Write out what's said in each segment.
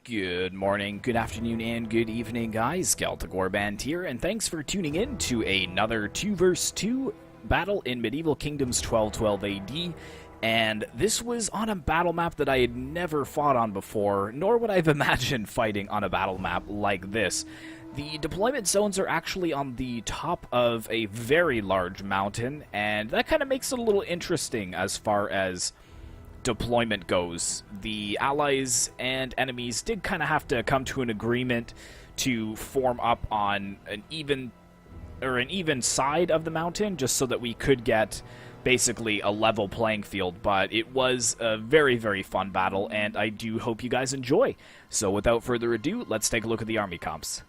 Good morning, good afternoon, and good evening, guys. Celtic Warband here, and thanks for tuning in to another 2 vs 2 battle in Medieval Kingdoms 1212 AD. And this was on a battle map that I had never fought on before, nor would I have imagined fighting on a battle map like this. The deployment zones are actually on the top of a very large mountain, and that kind of makes it a little interesting as far as deployment goes. The allies and enemies did kind of have to come to an agreement to form up on an even side of the mountain, just so that we could get basically a level playing field. But it was a very, very fun battle, and I do hope you guys enjoy. So without further ado, let's take a look at the army comps.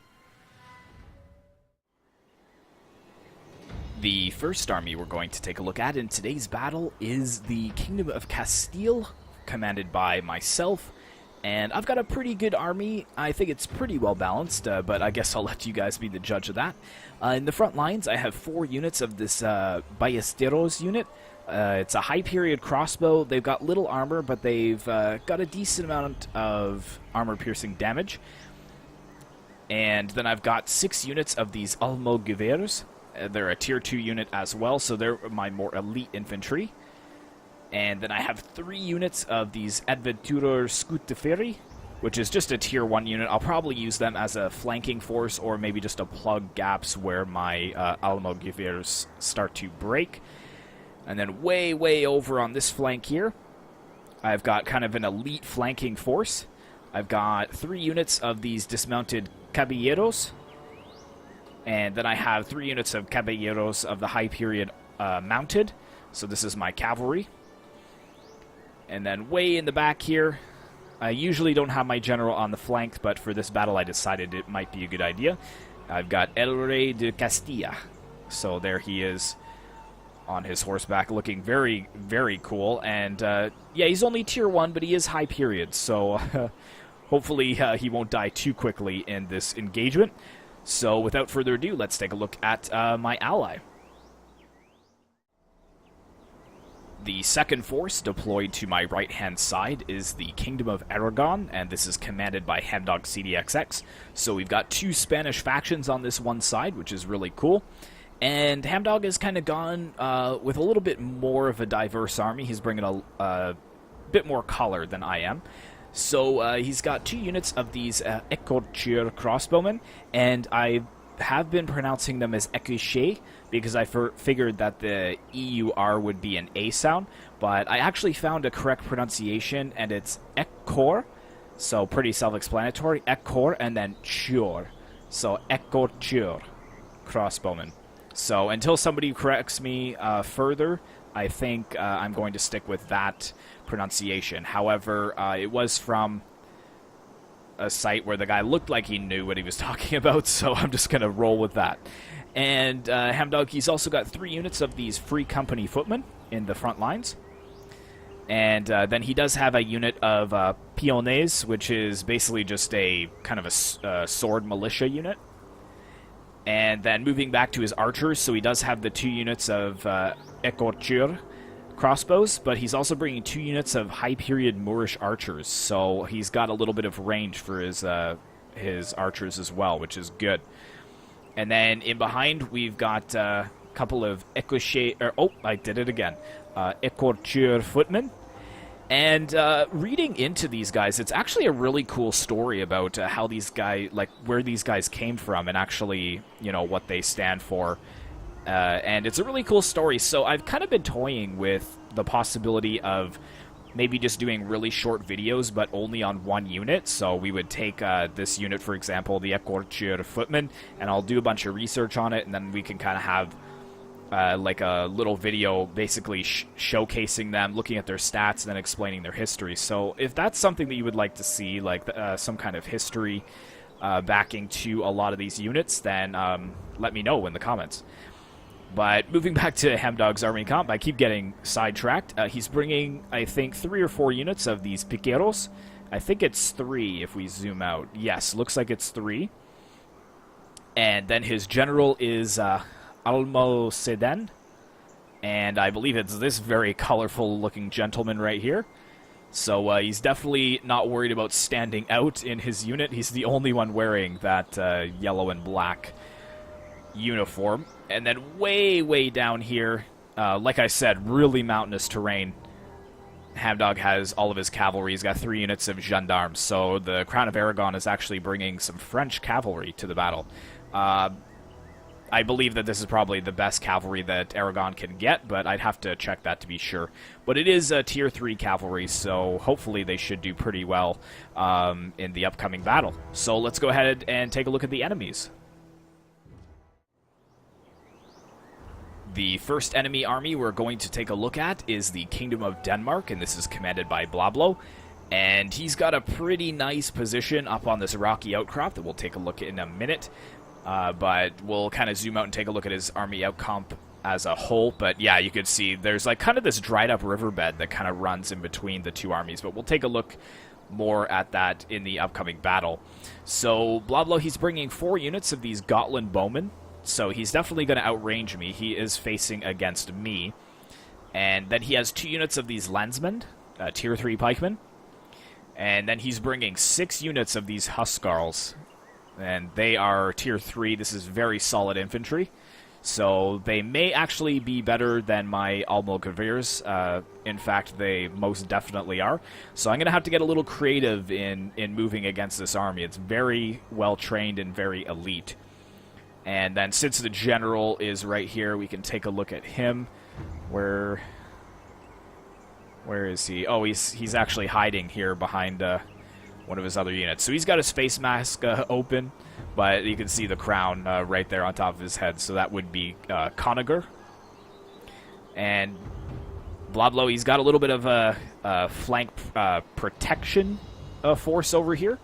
The first army we're going to take a look at in today's battle is the Kingdom of Castile, commanded by myself, and I've got a pretty good army. I think it's pretty well balanced, but I guess I'll let you guys be the judge of that. In the front lines, I have 4 units of this Ballesteros unit. It's a high period crossbow. They've got little armor, but they've got a decent amount of armor-piercing damage. And then I've got 6 units of these Almogueveres. They're a tier 2 unit as well, so they're my more elite infantry. And then I have 3 units of these Adventurer Scutiferi, which is just a tier 1 unit. I'll probably use them as a flanking force, or maybe just to plug gaps where my Almogueveres start to break. And then way over on this flank here, I've got kind of an elite flanking force. I've got 3 units of these dismounted Caballeros. And then I have 3 units of Caballeros of the high period mounted. So this is my cavalry. And then way in the back here, I usually don't have my general on the flank, but for this battle I decided it might be a good idea. I've got El Rey de Castilla. So there he is on his horseback, looking very, very cool. And yeah, he's only tier 1, but he is high period. So hopefully he won't die too quickly in this engagement. So without further ado, let's take a look at my ally. The second force deployed to my right-hand side is the Kingdom of Aragon, and this is commanded by Hamdog CDXX. So we've got 2 Spanish factions on this one side, which is really cool. And Hamdog has kind of gone with a little bit more of a diverse army. He's bringing a bit more color than I am. So he's got 2 units of these Écorcheurs crossbowmen, and I have been pronouncing them as Écorché because I figured that the EUR would be an A sound, but I actually found a correct pronunciation, and it's Écor, so pretty self-explanatory, Écor, and then Chur, so Écorcheurs crossbowmen. So until somebody corrects me further, I think I'm going to stick with that pronunciation. However, it was from a site where the guy looked like he knew what he was talking about, so I'm just going to roll with that. And Hamdog, he's also got 3 units of these Free Company footmen in the front lines. And then he does have a unit of Peones, which is basically just a kind of a sword militia unit. And then moving back to his archers, so he does have the 2 units of Écorcheurs crossbows, but he's also bringing 2 units of high period Moorish archers, so he's got a little bit of range for his archers as well, which is good. And then in behind we've got a couple of Écorcheurs footmen. And reading into these guys, it's actually a really cool story about how these guys, like where these guys came from, and actually, you know, what they stand for. And it's a really cool story. So I've kind of been toying with the possibility of maybe just doing really short videos, but only on 1 unit. So we would take this unit, for example, the Écorcheurs footmen, and I'll do a bunch of research on it, and then we can kind of have like a little video basically showcasing them, looking at their stats, and then explaining their history. So if that's something that you would like to see, like some kind of history backing to a lot of these units, then let me know in the comments. But moving back to Hamdog's army comp, I keep getting sidetracked. He's bringing, I think, 3 or 4 units of these Piqueros. I think it's 3 if we zoom out. Yes, looks like it's 3. And then his general is Almoceden, and I believe it's this very colorful looking gentleman right here. So he's definitely not worried about standing out in his unit. He's the only one wearing that yellow and black uniform. And then way down here, like I said, really mountainous terrain. Hamdog has all of his cavalry. He's got 3 units of gendarmes. So the Crown of Aragon is actually bringing some French cavalry to the battle. I believe that this is probably the best cavalry that Aragon can get, but I'd have to check that to be sure. But it is a Tier 3 cavalry, so hopefully they should do pretty well in the upcoming battle. So let's go ahead and take a look at the enemies. The first enemy army we're going to take a look at is the Kingdom of Denmark, and this is commanded by Blablo. And he's got a pretty nice position up on this rocky outcrop that we'll take a look at in a minute. But we'll kind of zoom out and take a look at his army outcomp as a whole. But yeah, you can see there's like kind of this dried up riverbed that kind of runs in between the two armies. But we'll take a look more at that in the upcoming battle. So Blablo, he's bringing 4 units of these Gotland bowmen. So he's definitely going to outrange me. He is facing against me. And then he has 2 units of these Landsmen, Tier 3 pikemen. And then he's bringing 6 units of these Huskarls. And they are Tier 3. This is very solid infantry. So they may actually be better than my Almogavirs. In fact, they most definitely are. So I'm going to have to get a little creative in moving against this army. It's very well trained and very elite. And then since the general is right here, we can take a look at him. Where is he? Oh, he's actually hiding here behind one of his other units. So he's got his face mask open, but you can see the crown right there on top of his head. So that would be Conager. And Blablo, he's got a little bit of a flank protection force over here.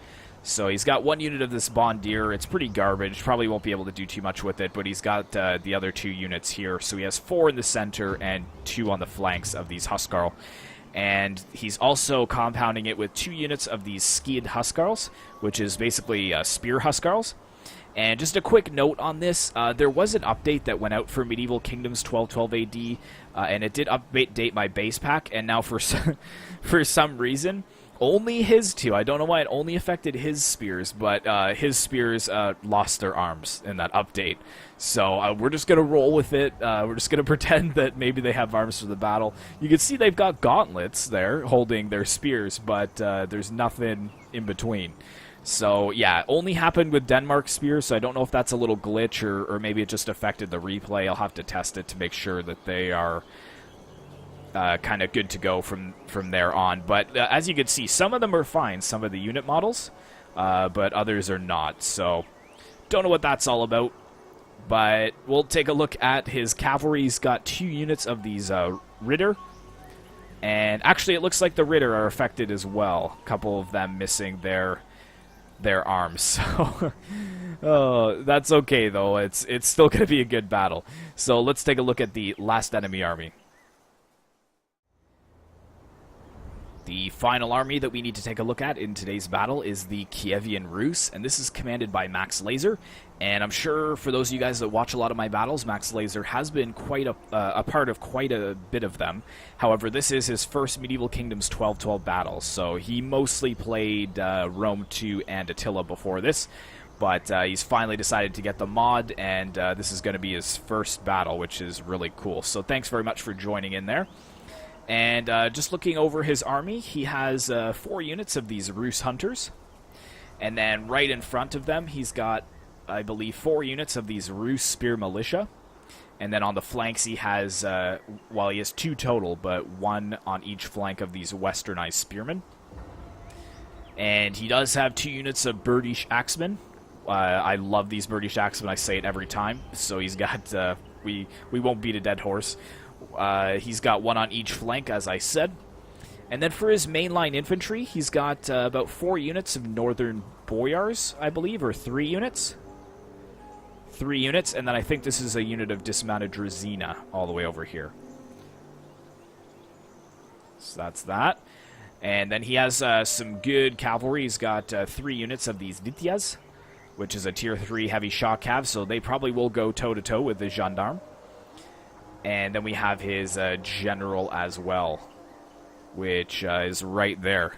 So he's got 1 unit of this Bondier. It's pretty garbage. Probably won't be able to do too much with it, but he's got the other 2 units here. So he has 4 in the center and 2 on the flanks of these Huskarl. And he's also compounding it with 2 units of these Skied Huskarls, which is basically spear Huskarls. And just a quick note on this, there was an update that went out for Medieval Kingdoms 1212 AD, and it did update my base pack, and now for some reason, only his 2. I don't know why it only affected his spears, but his spears lost their arms in that update. So we're just going to roll with it. We're just going to pretend that maybe they have arms for the battle. You can see they've got gauntlets there holding their spears, but there's nothing in between. So yeah, only happened with Denmark spears, so I don't know if that's a little glitch or maybe it just affected the replay. I'll have to test it to make sure that they are kind of good to go from there on. But as you can see, some of them are fine, some of the unit models, but others are not. So don't know what that's all about. But we'll take a look at his cavalry. He's got 2 units of these Ritter. And actually, it looks like the Ritter are affected as well. A couple of them missing their arms. So oh, that's okay, though. It's still going to be a good battle. So let's take a look at the last enemy army. The final army that we need to take a look at in today's battle is the Kievian Rus, and this is commanded by Max Laser. And I'm sure for those of you guys that watch a lot of my battles, Max Laser has been quite a part of quite a bit of them. However, this is his first Medieval Kingdoms 1212 battle, so he mostly played Rome 2 and Attila before this. But he's finally decided to get the mod, and this is going to be his first battle, which is really cool. So thanks very much for joining in there. And just looking over his army, he has 4 units of these Rus Hunters. And then right in front of them, he's got, I believe, 4 units of these Rus Spear Militia. And then on the flanks, he has, well, he has 2 total, but 1 on each flank of these Westernized Spearmen. And he does have 2 units of British Axemen. I love these British Axemen. I say it every time. So he's got, we won't beat a dead horse. He's got 1 on each flank, as I said. And then for his mainline infantry, he's got about 4 units of Northern Boyars, I believe, or 3 units. 3 units, and then I think this is a unit of dismounted Drazina all the way over here. So that's that. And then he has some good cavalry. He's got 3 units of these Dithyas, which is a Tier 3 heavy shock cav, so they probably will go toe-to-toe with the Gendarme. And then we have his general as well, which is right there.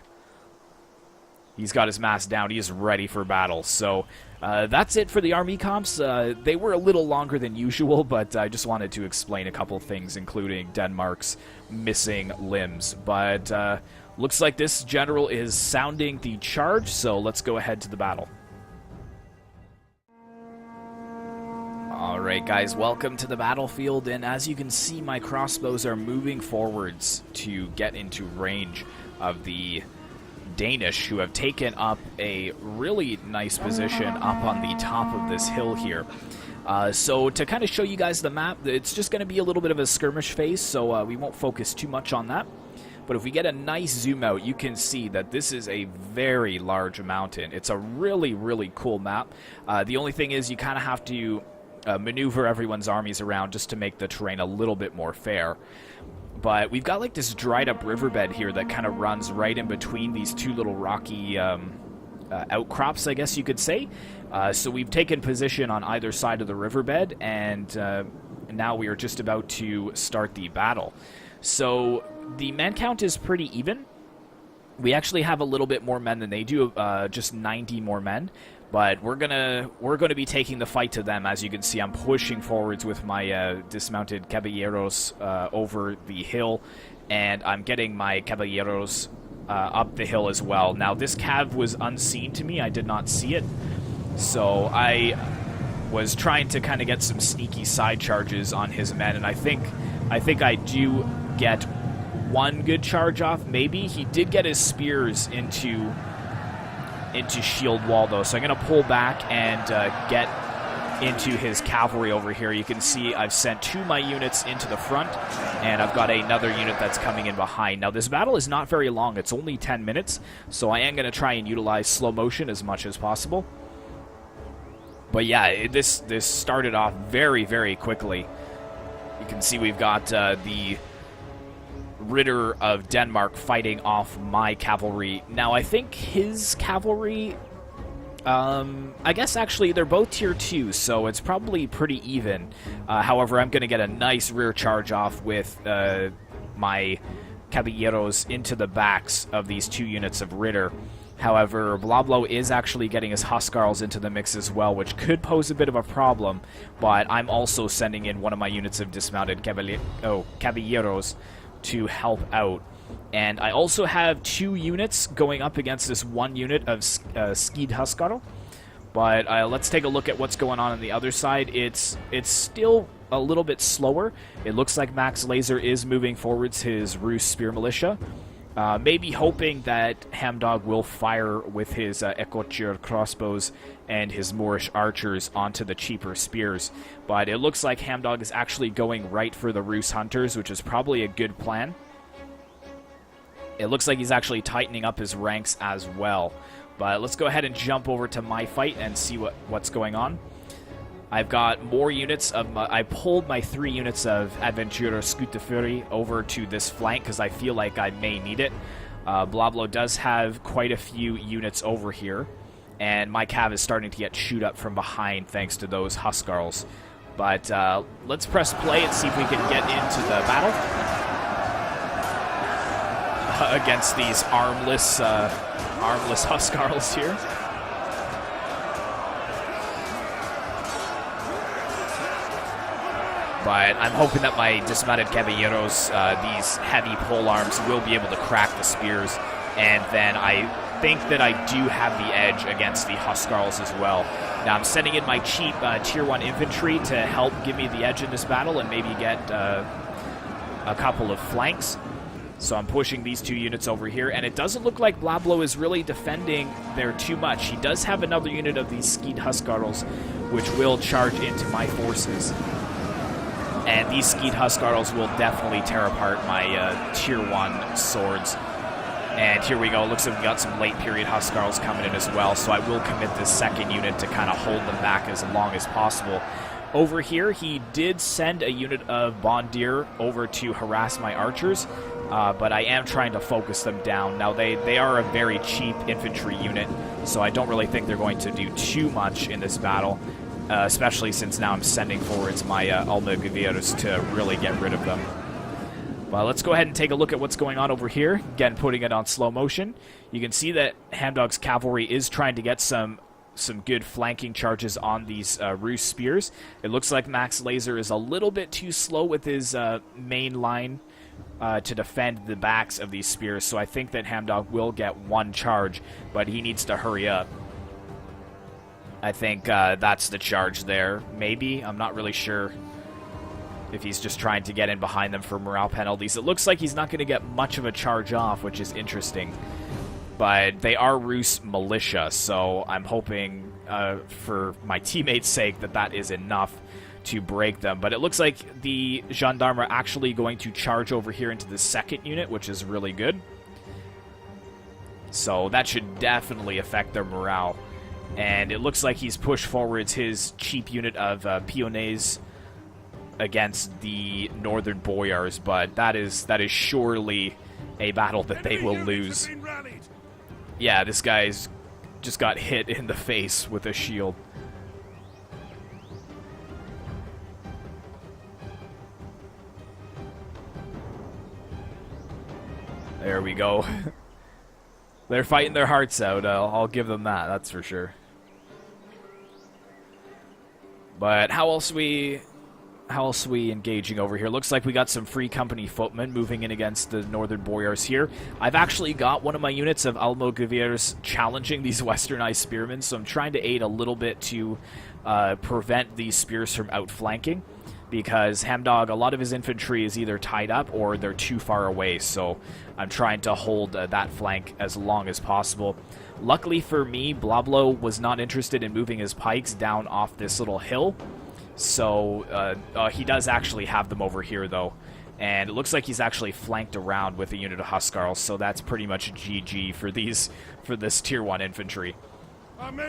He's got his mass down. He is ready for battle. So that's it for the army comps. They were a little longer than usual, but I just wanted to explain a couple things, including Denmark's missing limbs. But looks like this general is sounding the charge, so let's go ahead to the battle. Alright guys, welcome to the battlefield, and as you can see, my crossbows are moving forwards to get into range of the Danish, who have taken up a really nice position up on the top of this hill here. So to kind of show you guys the map, it's just going to be a little bit of a skirmish phase, so we won't focus too much on that. But if we get a nice zoom out, you can see that this is a very large mountain. It's a really, really cool map. The only thing is you kind of have to maneuver everyone's armies around just to make the terrain a little bit more fair. But we've got like this dried up riverbed here that kind of runs right in between these two little rocky outcrops, I guess you could say. So we've taken position on either side of the riverbed, and now we are just about to start the battle. So the man count is pretty even. We actually have a little bit more men than they do, just 90 more men. But we're gonna be taking the fight to them. As you can see, I'm pushing forwards with my dismounted caballeros over the hill, and I'm getting my caballeros up the hill as well. Now, this cav was unseen to me. I did not see it, so I was trying to kind of get some sneaky side charges on his men, and I think I do get one good charge off. Maybe he did get his spears into shield wall though, so I'm going to pull back and get into his cavalry over here. You can see I've sent 2 of my units into the front, and I've got another unit that's coming in behind. Now this battle is not very long, it's only 10 minutes, so I am going to try and utilize slow motion as much as possible. But yeah, this started off very, very quickly. You can see we've got the Ritter of Denmark fighting off my cavalry. Now, I think his cavalry, I guess actually they're both tier 2, so it's probably pretty even. However, I'm going to get a nice rear charge off with my caballeros into the backs of these 2 units of Ritter. However, Blablo is actually getting his Huskarls into the mix as well, which could pose a bit of a problem, but I'm also sending in one of my units of dismounted caballeros to help out. And I also have 2 units going up against this 1 unit of Skied Huskarl. But let's take a look at what's going on the other side. It's still a little bit slower. It looks like Max Laser is moving forwards his Rus Spear Militia. Maybe hoping that Hamdog will fire with his Ekotir crossbows and his Moorish archers onto the cheaper spears. But it looks like Hamdog is actually going right for the Rus hunters, which is probably a good plan. It looks like he's actually tightening up his ranks as well. But let's go ahead and jump over to my fight and see what's going on. I've got more units of I pulled my 3 units of Adventurer Scutefury over to this flank because I feel like I may need it. Blablo does have quite a few units over here, and my cav is starting to get shoot up from behind thanks to those Huskarls. But let's press play and see if we can get into the battle against these armless Huskarls here. But I'm hoping that my dismounted caballeros, these heavy polearms, will be able to crack the spears. And then I think that I do have the edge against the Huskarls as well. Now I'm sending in my cheap tier 1 infantry to help give me the edge in this battle and maybe get a couple of flanks. So I'm pushing these 2 units over here, and it doesn't look like Blablo is really defending there too much. He does have another unit of these Skied Huskarls, which will charge into my forces. And these Skied Huskarls will definitely tear apart my tier 1 swords. And here we go. Looks like we got some late period Huskarls coming in as well, so I will commit this 2nd unit to kind of hold them back as long as possible. Over here, he did send a unit of Bondir over to harass my archers, but I am trying to focus them down. Now, they are a very cheap infantry unit, so I don't really think they're going to do too much in this battle. Especially since now I'm sending forwards my Almagueros to really get rid of them. Well, let's go ahead and take a look at what's going on over here. Again, putting it on slow motion. You can see that Hamdog's cavalry is trying to get some good flanking charges on these Rus spears. It looks like Max Laser is a little bit too slow with his main line to defend the backs of these spears, so I think that Hamdog will get one charge, but he needs to hurry up. I think that's the charge there. Maybe. I'm not really sure if he's just trying to get in behind them for morale penalties. It looks like he's not going to get much of a charge off, which is interesting. But they are Rus militia, so I'm hoping for my teammates' sake that is enough to break them. But it looks like the gendarmes are actually going to charge over here into the second unit, which is really good. So that should definitely affect their morale. And it looks like he's pushed forwards his cheap unit of Pionets against the Northern Boyars, but that is surely a battle that they will lose. Yeah, this guy's just got hit in the face with a shield. There we go. They're fighting their hearts out. I'll give them that. That's for sure. But how else we engaging over here? Looks like we got some free company footmen moving in against the Northern Boyars here. I've actually got one of my units of Almogaviers challenging these westernized spearmen, so I'm trying to aid a little bit to prevent these spears from outflanking, because Hamdog, a lot of his infantry is either tied up or they're too far away, so I'm trying to hold that flank as long as possible. Luckily for me, Blablo was not interested in moving his pikes down off this little hill, so he does actually have them over here, though. And it looks like he's actually flanked around with a unit of Huscarls, so that's pretty much GG for this Tier 1 infantry.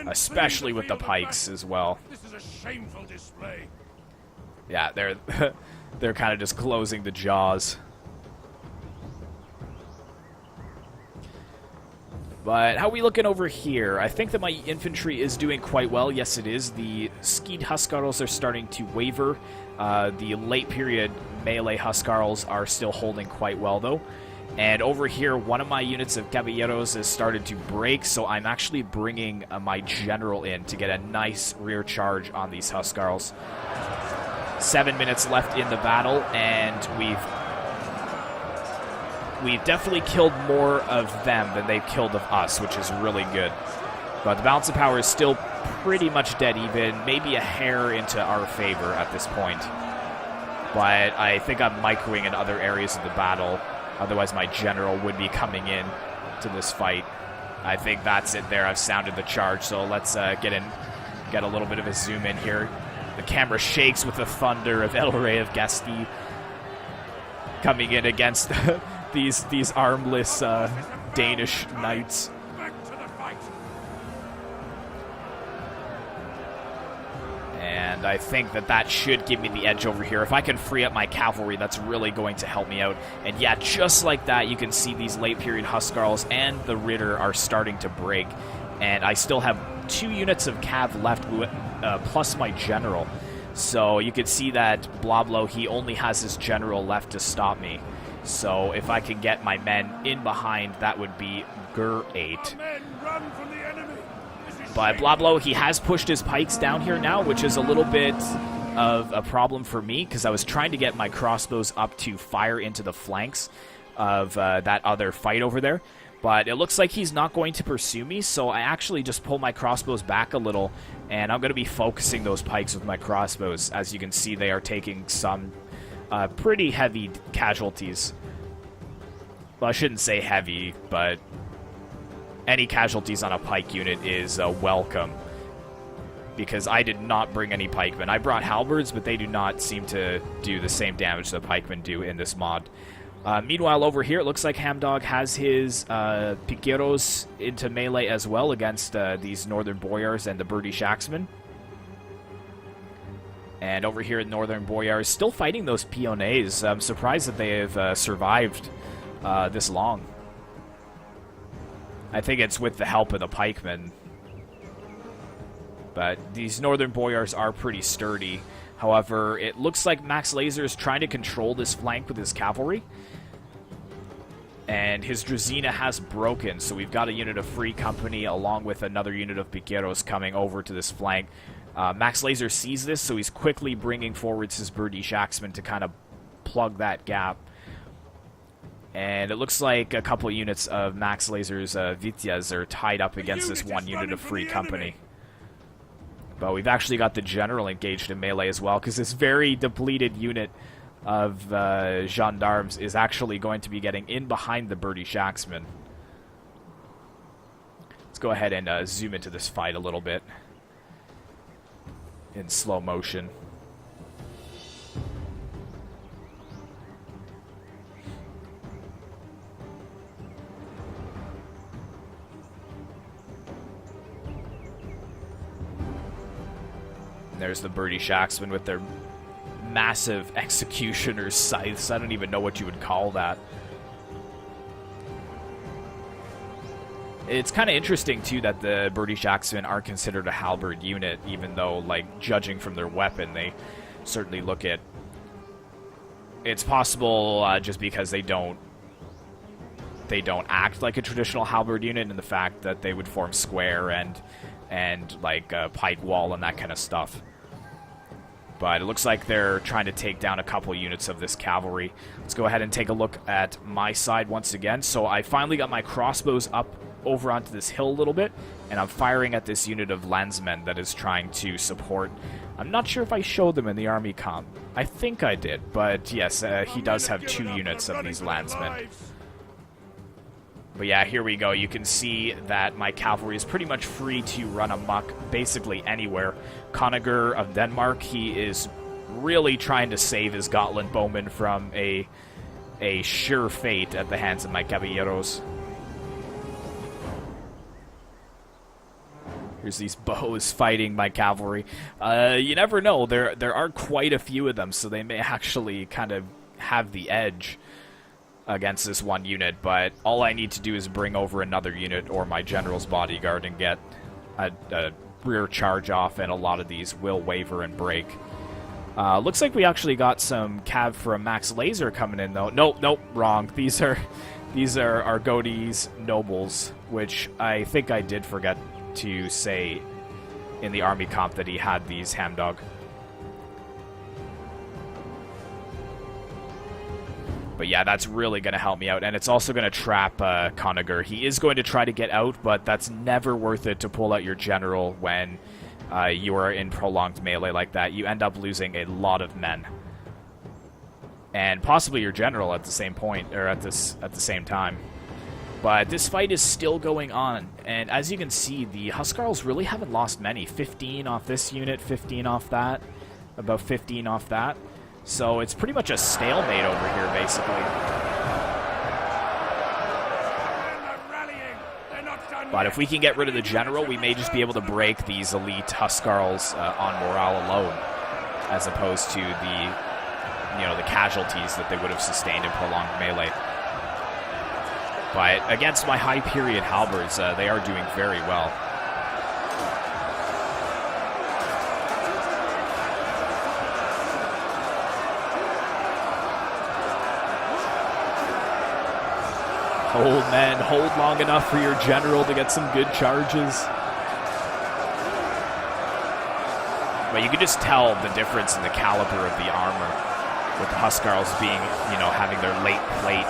Especially with the pikes as well. This is a shameful display. Yeah, they're kind of just closing the jaws. But how are we looking over here? I think that my infantry is doing quite well. Yes, it is. The skied Huscarls are starting to waver. The late period melee Huscarls are still holding quite well, though. And over here, one of my units of Caballeros has started to break, so I'm actually bringing my general in to get a nice rear charge on these Huscarls. 7 minutes left in the battle, and we've definitely killed more of them than they've killed of us, which is really good. But the balance of power is still pretty much dead even, maybe a hair into our favor at this point. But I think I'm microing in other areas of the battle, otherwise my general would be coming in to this fight. I think that's it there. I've sounded the charge, so let's get a little bit of a zoom in here. The camera shakes with the thunder of El Rey of Gasti coming in against these armless Danish knights. And I think that should give me the edge over here. If I can free up my cavalry, that's really going to help me out. And yeah, just like that, you can see these late period Huscarls and the Ritter are starting to break. And I still have 2 units of cav left, plus my general. So you can see that Blablo, he only has his general left to stop me. So if I can get my men in behind, that would be great. But Blablo, he has pushed his pikes down here now, which is a little bit of a problem for me, because I was trying to get my crossbows up to fire into the flanks of that other fight over there. But it looks like he's not going to pursue me, so I actually just pull my crossbows back a little, and I'm going to be focusing those pikes with my crossbows. As you can see, they are taking some pretty heavy casualties. Well, I shouldn't say heavy, but any casualties on a pike unit is welcome, because I did not bring any pikemen. I brought halberds, but they do not seem to do the same damage the pikemen do in this mod. Meanwhile, over here, it looks like Hamdog has his piqueros into melee as well against these Northern Boyars and the British Axemen. And over here in Northern Boyars, still fighting those Pionets. I'm surprised that they have survived this long. I think it's with the help of the pikemen. But these Northern Boyars are pretty sturdy. However, it looks like Max Laser is trying to control this flank with his cavalry. And his Drazina has broken, so we've got a unit of Free Company along with another unit of Piqueros coming over to this flank. Max Laser sees this, so he's quickly bringing forwards his British Axemen to kind of plug that gap. And it looks like a couple units of Max Laser's Vityas are tied up against this one unit of Free Company. But we've actually got the general engaged in melee as well, because this very depleted unit of gendarmes is actually going to be getting in behind the British Axemen. Let's go ahead and zoom into this fight a little bit in slow motion. There's the British Axemen with their massive executioner's scythes. I don't even know what you would call that. It's kind of interesting, too, that the British Axemen aren't considered a halberd unit, even though, like, judging from their weapon, they certainly look it. It's possible just because they don't act like a traditional halberd unit, in the fact that they would form square and like a pike wall and that kind of stuff. But it looks like they're trying to take down a couple units of this cavalry. Let's go ahead and take a look at my side once again. So I finally got my crossbows up over onto this hill a little bit, and I'm firing at this unit of landsmen that is trying to support. I'm not sure if I showed them in the army comp. I think I did, but yes, he does have 2 units of these landsmen. But yeah, here we go. You can see that my cavalry is pretty much free to run amok basically anywhere. Conager of Denmark, he is really trying to save his Gotland bowmen from a sure fate at the hands of my caballeros. Here's these bows fighting my cavalry. You never know. There are quite a few of them, so they may actually kind of have the edge against this one unit, but all I need to do is bring over another unit or my general's bodyguard and get a rear charge off, and a lot of these will waver and break. Looks like we actually got some cav from Max Laser coming in, though. Nope, wrong. These are Argodes nobles, which I think I did forget to say in the army comp that he had these hamdog. But yeah, that's really going to help me out. And it's also going to trap Conager. He is going to try to get out, but that's never worth it to pull out your general when you are in prolonged melee like that. You end up losing a lot of men. And possibly your general at the same point, or at the same time. But this fight is still going on. And as you can see, the Huscarls really haven't lost many. 15 off this unit, 15 off that, about 15 off that. So it's pretty much a stalemate over here, basically. But if we can get rid of the general, we may just be able to break these elite Huscarls on morale alone, as opposed to the casualties that they would have sustained in prolonged melee. But against my high period halberds, they are doing very well. Hold, men. Hold long enough for your general to get some good charges. But you can just tell the difference in the caliber of the armor, with the Huscarls being, having their late plate,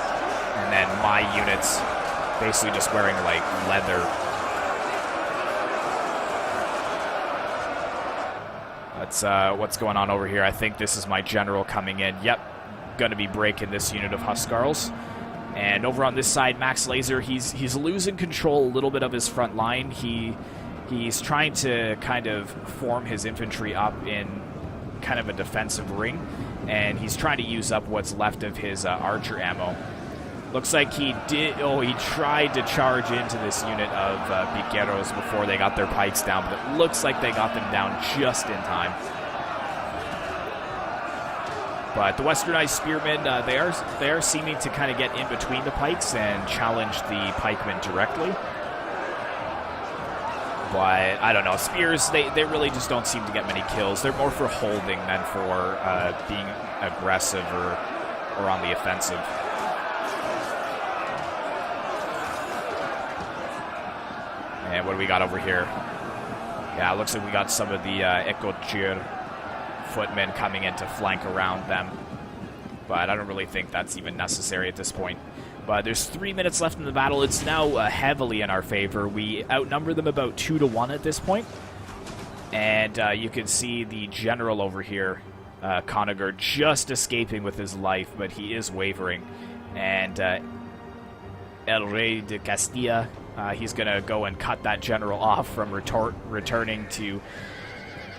and then my units basically just wearing, like, leather. That's what's going on over here. I think this is my general coming in. Yep, going to be breaking this unit of Huscarls. And over on this side, Max Laser, he's losing control a little bit of his front line. He's trying to kind of form his infantry up in kind of a defensive ring, and he's trying to use up what's left of his archer ammo. Looks like he tried to charge into this unit of piqueros before they got their pikes down, but it looks like they got them down just in time. But the westernized spearmen, they are seeming to kind of get in between the pikes and challenge the pikemen directly. But, I don't know, spears, they really just don't seem to get many kills. They're more for holding than for being aggressive or on the offensive. And what do we got over here? Yeah, it looks like we got some of the Ecoture footmen coming in to flank around them. But I don't really think that's even necessary at this point. But there's 3 minutes left in the battle. It's now heavily in our favor. We outnumber them about 2-1 at this point. And you can see the general over here, Conager, just escaping with his life, but he is wavering. And El Rey de Castilla, he's going to go and cut that general off from returning to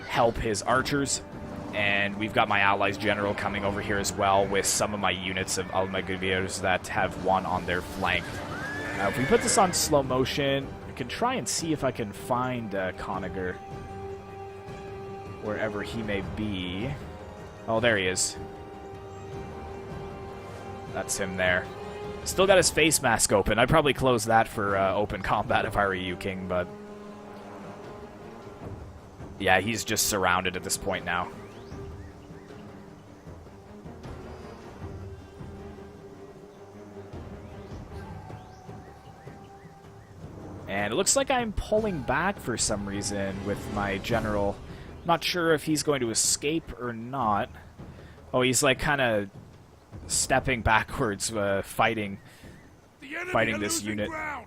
help his archers. And we've got my allies general coming over here as well with some of my units of Almagueros that have one on their flank. If we put this on slow motion, I can try and see if I can find Conager wherever he may be. Oh, there he is. That's him there. Still got his face mask open. I'd probably close that for open combat if I were you, King, but... yeah, he's just surrounded at this point now. And it looks like I'm pulling back for some reason with my general. Not sure if he's going to escape or not. Oh, he's like kind of stepping backwards, fighting this unit. Ground.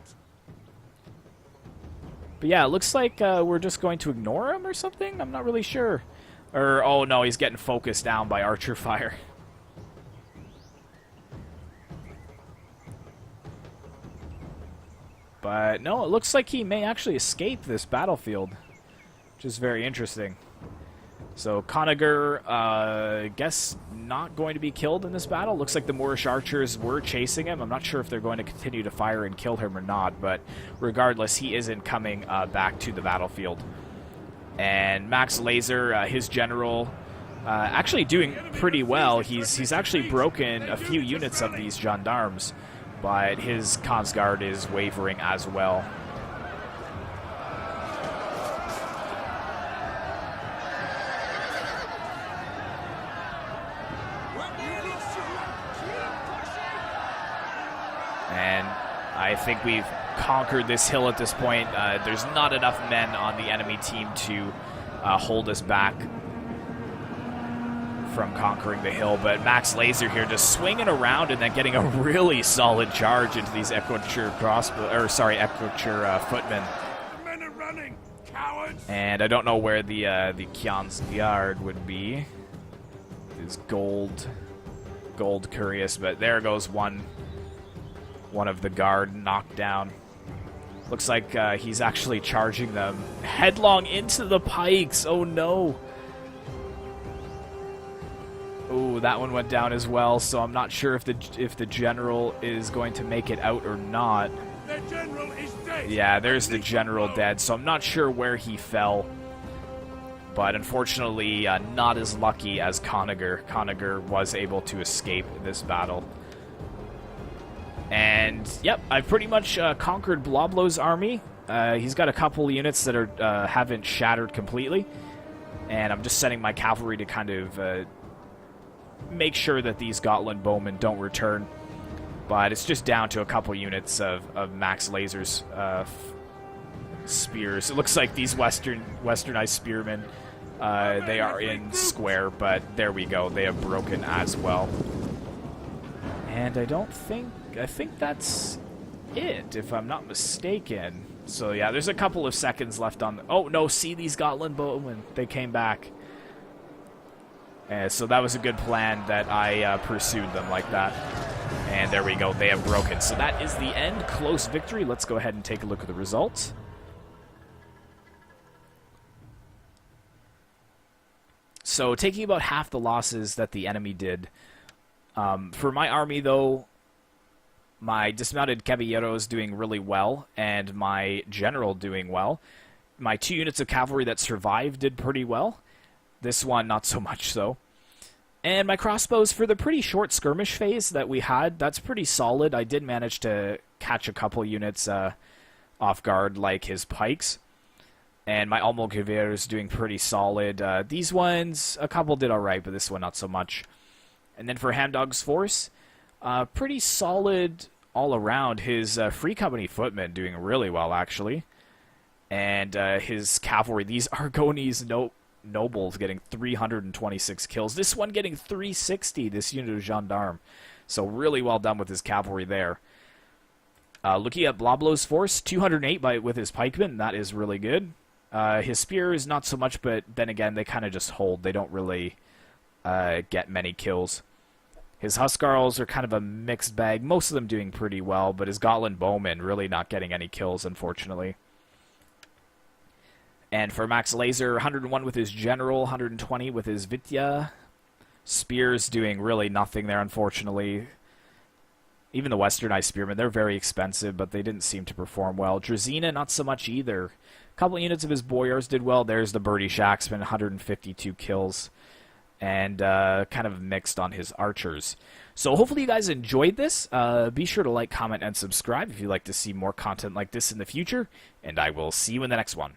But yeah, it looks like we're just going to ignore him or something? I'm not really sure. Or, oh no, he's getting focused down by archer fire. But no, it looks like he may actually escape this battlefield, which is very interesting. So Conager, guess not going to be killed in this battle. Looks like the Moorish archers were chasing him. I'm not sure if they're going to continue to fire and kill him or not, but regardless, he isn't coming back to the battlefield. And Max Laser, his general, actually doing pretty well. He's actually broken a few units of these gendarmes, but his Kongsgard is wavering as well. And I think we've conquered this hill at this point. There's not enough men on the enemy team to hold us back from conquering the hill, but Max Laser here just swinging around and then getting a really solid charge into these Ecoture footmen. The men are running, cowards! And I don't know where the Kjansgard would be. Is gold curious, but there goes one of the guard knocked down. Looks like he's actually charging them headlong into the pikes. Oh no. Ooh, that one went down as well, so I'm not sure if the general is going to make it out or not. The general is dead. Yeah, there's the general dead, so I'm not sure where he fell. But unfortunately, not as lucky as Conager. Conager was able to escape this battle. And, yep, I've pretty much conquered Bloblo's army. He's got a couple units that are haven't shattered completely. And I'm just sending my cavalry to kind of make sure that these Gotland bowmen don't return. But it's just down to a couple units of Max Laser's spears. It looks like these westernized spearmen, they are in square, but there we go. They have broken as well. And I think that's it, if I'm not mistaken. So yeah, there's a couple of seconds left on... oh, no, see these Gotland bowmen? They came back. So that was a good plan that I pursued them like that. And there we go, they have broken. So that is the end, close victory. Let's go ahead and take a look at the results. So taking about half the losses that the enemy did. For my army, though, my dismounted caballeros doing really well, and my general doing well. My 2 units of cavalry that survived did pretty well. This one, not so much so. And my crossbows, for the pretty short skirmish phase that we had, that's pretty solid. I did manage to catch a couple units off guard, like his pikes. And my Almogaver is doing pretty solid. These ones, a couple did alright, but this one not so much. And then for Hamdog's force, pretty solid all around. His Free Company footmen doing really well, actually. And his cavalry, these Aragonese nobles getting 326 kills. This one getting 360, this unit of gendarme. So really well done with his cavalry there. Looking at Blablo's force, 208 with his pikemen. That is really good. His spears, not so much, but then again, they kind of just hold. They don't really get many kills. His Huscarls are kind of a mixed bag. Most of them doing pretty well, but his Gotland bowmen really not getting any kills, unfortunately. And for Max Laser, 101 with his General, 120 with his Vitya. Spears doing really nothing there, unfortunately. Even the Westernized Spearmen, they're very expensive, but they didn't seem to perform well. Drazina, not so much either. A couple of units of his Boyars did well. There's the Birdie Shaxman, 152 kills. And kind of mixed on his archers. So hopefully you guys enjoyed this. Be sure to like, comment, and subscribe if you'd like to see more content like this in the future. And I will see you in the next one.